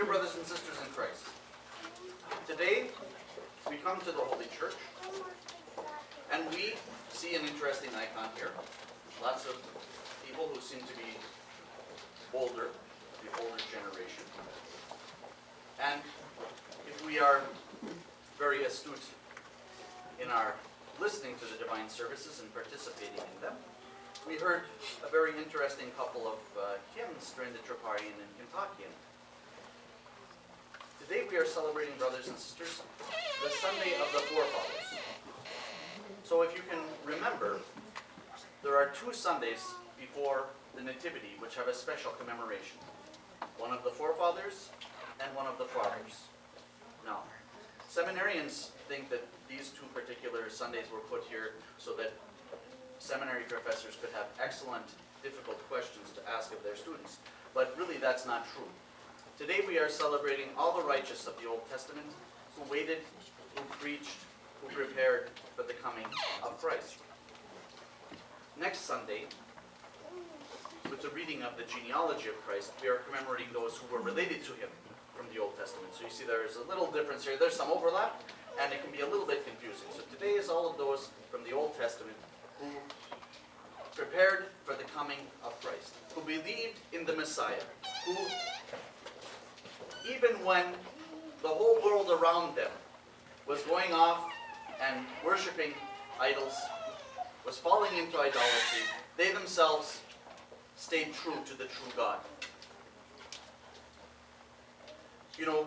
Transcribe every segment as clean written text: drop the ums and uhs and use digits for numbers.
Dear brothers and sisters in Christ, today we come to the Holy Church and we see an interesting icon here. Lots of people who seem to be older, the older generation. And if we are very astute in our listening to the divine services and participating in them, we heard a very interesting couple of hymns during the Troparian and Kentuckian. Today we are celebrating, brothers and sisters, the Sunday of the Forefathers. So if you can remember, there are 2 Sundays before the Nativity which have a special commemoration. One of the Forefathers and one of the Fathers. Now, seminarians think that these 2 particular Sundays were put here so that seminary professors could have excellent, difficult questions to ask of their students. But really that's not true. Today we are celebrating all the righteous of the Old Testament who waited, who preached, who prepared for the coming of Christ. Next Sunday, with the reading of the genealogy of Christ, we are commemorating those who were related to him from the Old Testament. So you see there's a little difference here. There's some overlap, and it can be a little bit confusing. So today is all of those from the Old Testament who prepared for the coming of Christ, who believed in the Messiah, who, even when the whole world around them was going off and worshiping idols, was falling into idolatry, they themselves stayed true to the true God. You know,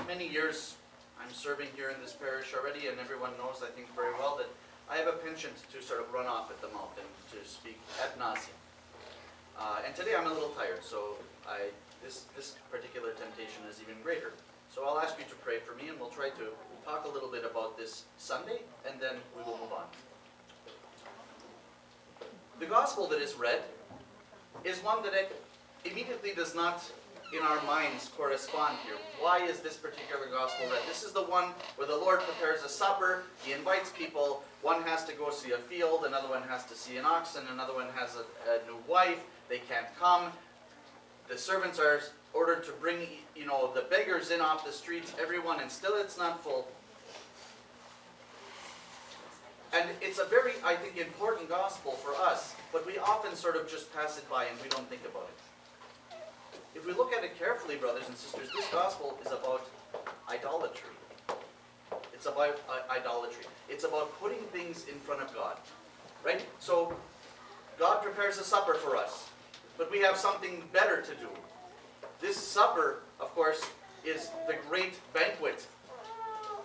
many years I'm serving here in this parish already, and everyone knows, I think, very well that I have a penchant to sort of run off at the mouth and to speak ad nauseam. And today I'm a little tired, so this particular temptation is even greater. So I'll ask you to pray for me, and we'll try to talk a little bit about this Sunday, and then we will move on. The gospel that is read is one that immediately does not, in our minds, correspond here. Why is this particular gospel read? This is the one where the Lord prepares a supper, he invites people, one has to go see a field, another one has to see an oxen, another one has a new wife, they can't come. The servants are ordered to bring, the beggars in off the streets, everyone, and still it's not full. And it's a very, I think, important gospel for us, but we often sort of just pass it by and we don't think about it. If we look at it carefully, brothers and sisters, this gospel is about idolatry. It's about idolatry. It's about putting things in front of God, right? So God prepares a supper for us, but we have something better to do. This supper, of course, is the great banquet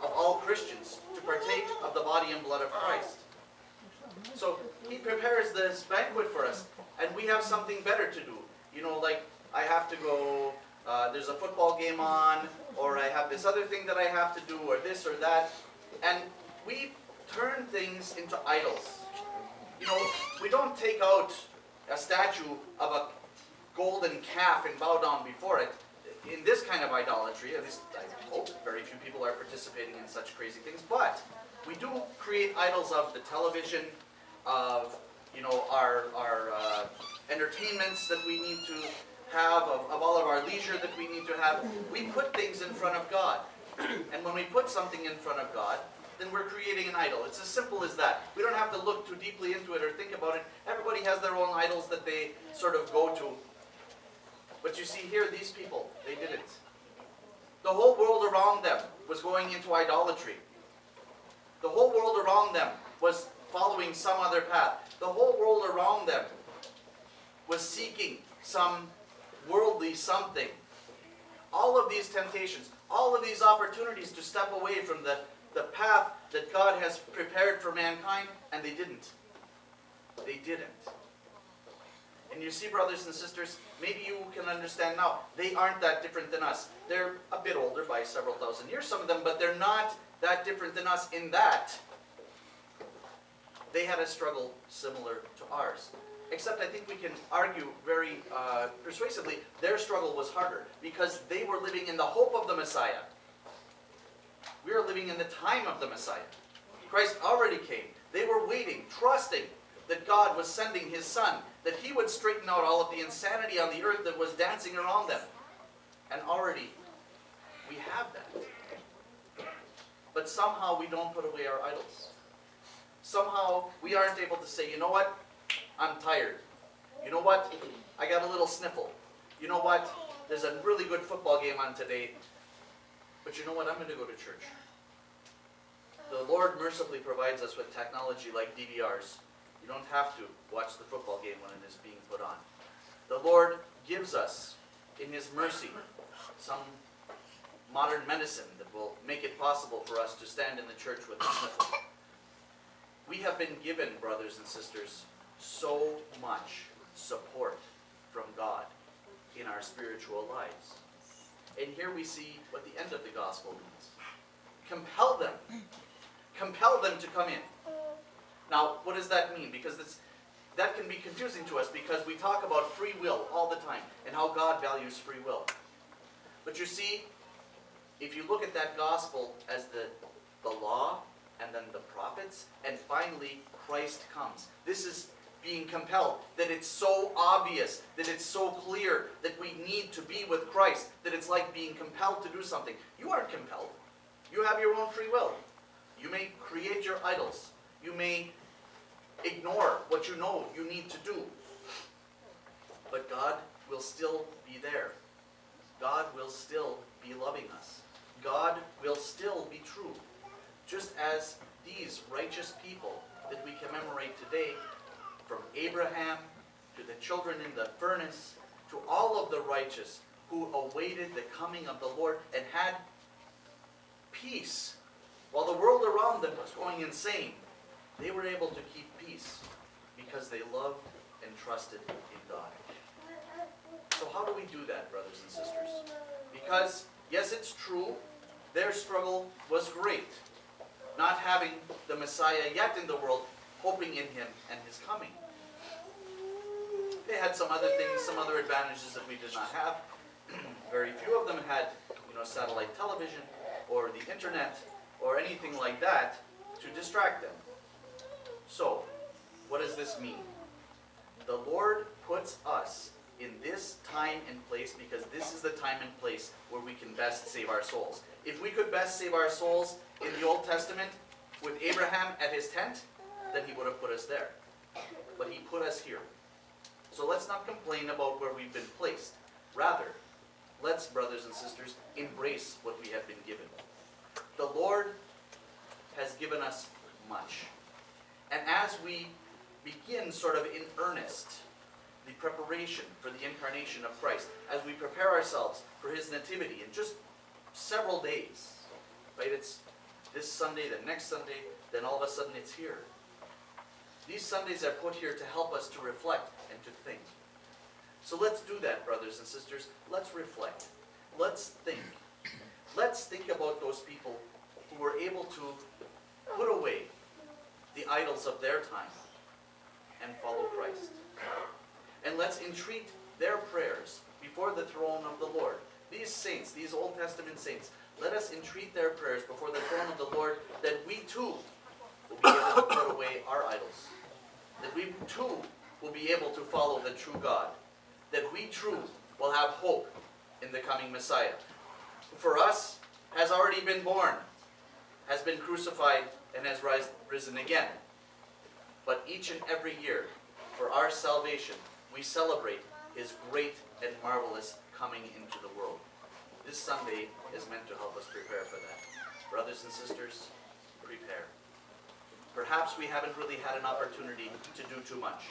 of all Christians to partake of the body and blood of Christ. So he prepares this banquet for us, and we have something better to do. Like I have to go, there's a football game on, or I have this other thing that I have to do, or this or that. And we turn things into idols. We don't take out a statue of a golden calf and bow down before it. In this kind of idolatry, at least I hope very few people are participating in such crazy things, but we do create idols of the television, of our entertainments that we need to have, of all of our leisure that we need to have. We put things in front of God. And when we put something in front of God, then we're creating an idol. It's as simple as that. We don't have to look too deeply into it or think about it. Everybody has their own idols that they sort of go to. But you see here, these people, they didn't. The whole world around them was going into idolatry. The whole world around them was following some other path. The whole world around them was seeking some worldly something. All of these temptations, all of these opportunities to step away from the path that God has prepared for mankind, and they didn't. They didn't. And you see, brothers and sisters, maybe you can understand now, they aren't that different than us. They're a bit older by several thousand years, some of them, but they're not that different than us in that they had a struggle similar to ours. Except I think we can argue very persuasively, their struggle was harder because they were living in the hope of the Messiah. We are living in the time of the Messiah. Christ already came. They were waiting, trusting that God was sending his Son, that he would straighten out all of the insanity on the earth that was dancing around them. And already we have that. But somehow we don't put away our idols. Somehow we aren't able to say, you know what? I'm tired. You know what? I got a little sniffle. You know what? There's a really good football game on today. But you know what? I'm going to go to church. The Lord mercifully provides us with technology like DVRs. You don't have to watch the football game when it is being put on. The Lord gives us, in His mercy, some modern medicine that will make it possible for us to stand in the church with a sniffle. We have been given, brothers and sisters, so much support from God in our spiritual lives. And here we see what the end of the gospel means. Compel them. Compel them to come in. Now, what does that mean? Because that can be confusing to us because we talk about free will all the time and how God values free will. But you see, if you look at that gospel as the law and then the prophets, and finally Christ comes. This is being compelled, that it's so obvious, that it's so clear, that we need to be with Christ, that it's like being compelled to do something. You aren't compelled. You have your own free will. You may create your idols. You may ignore what you know you need to do. But God will still be there. God will still be loving us. God will still be true. Just as these righteous people that we commemorate today, from Abraham to the children in the furnace, to all of the righteous who awaited the coming of the Lord and had peace while the world around them was going insane, they were able to keep peace because they loved and trusted in God. So how do we do that, brothers and sisters? Because, yes, it's true, their struggle was great, not having the Messiah yet in the world, hoping in Him and His coming. They had some other things, some other advantages that we did not have. Very few of them had, satellite television or the internet or anything like that to distract them. So, what does this mean? The Lord puts us in this time and place because this is the time and place where we can best save our souls. If we could best save our souls in the Old Testament with Abraham at his tent, then He would have put us there. But He put us here. So let's not complain about where we've been placed. Rather, let's, brothers and sisters, embrace what we have been given. The Lord has given us much. And as we begin sort of in earnest the preparation for the incarnation of Christ, as we prepare ourselves for His nativity in just several days, right? It's this Sunday, the next Sunday, then all of a sudden it's here. These Sundays are put here to help us to reflect and to think. So let's do that, brothers and sisters. Let's reflect. Let's think. Let's think about those people who were able to put away the idols of their time and follow Christ. And let's entreat their prayers before the throne of the Lord. These saints, these Old Testament saints, let us entreat their prayers before the throne of the Lord that we too will be able to put away our idols. That we too will be able to follow the true God. That we too will have hope in the coming Messiah, who for us has already been born, has been crucified, and has risen again. But each and every year, for our salvation, we celebrate His great and marvelous coming into the world. This Sunday is meant to help us prepare for that. Brothers and sisters, prepare. Perhaps we haven't really had an opportunity to do too much.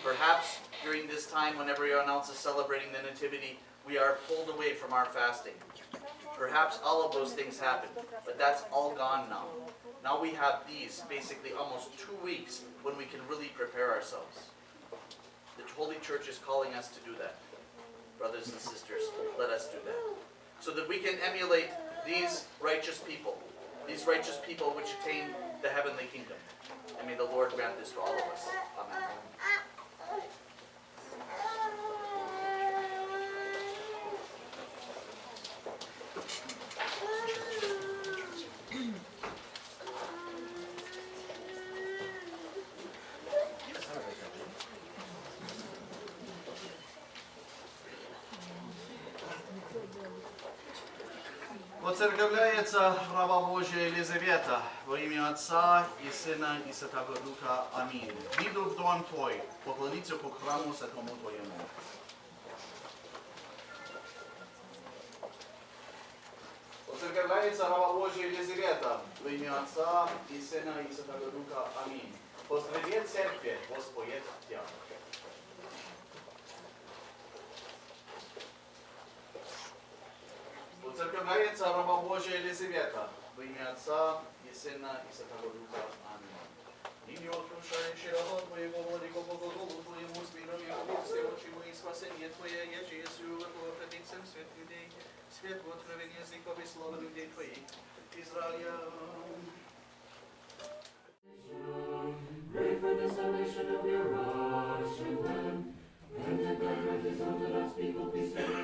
Perhaps during this time, when everyone else is celebrating the Nativity, we are pulled away from our fasting. Perhaps all of those things happen, but that's all gone now. Now we have these, basically almost 2 weeks, when we can really prepare ourselves. The Holy Church is calling us to do that. Brothers and sisters, let us do that. So that we can emulate these righteous people which attain the heavenly kingdom. And may the Lord grant this to all of us. Amen. Воцерковляется раба Божия Елизавета во имя Отца и Сына и Святого Духа. Аминь. Иду в дом Твой, поклониться по храму святому Твоему. Воцерковляется раба Божия Елизавета во имя Отца и Сына и Святого Духа. Аминь. Посреди церкви воспоет Тя. Воцерковляется раба Божия Елизавета во имя Отца и Сына и Святого Духа. Аминь. Ныне открывающий раба Твоего, Владыко, по глаголу Твоему, с миром и удовольствием очему и спасение Твое, яже Иису, вопроходицем свет людей, свет в откровении языков и слова людей Твоих, Израиля. Pray for the salvation of your Russian land, and the God grant his orthodox people peace.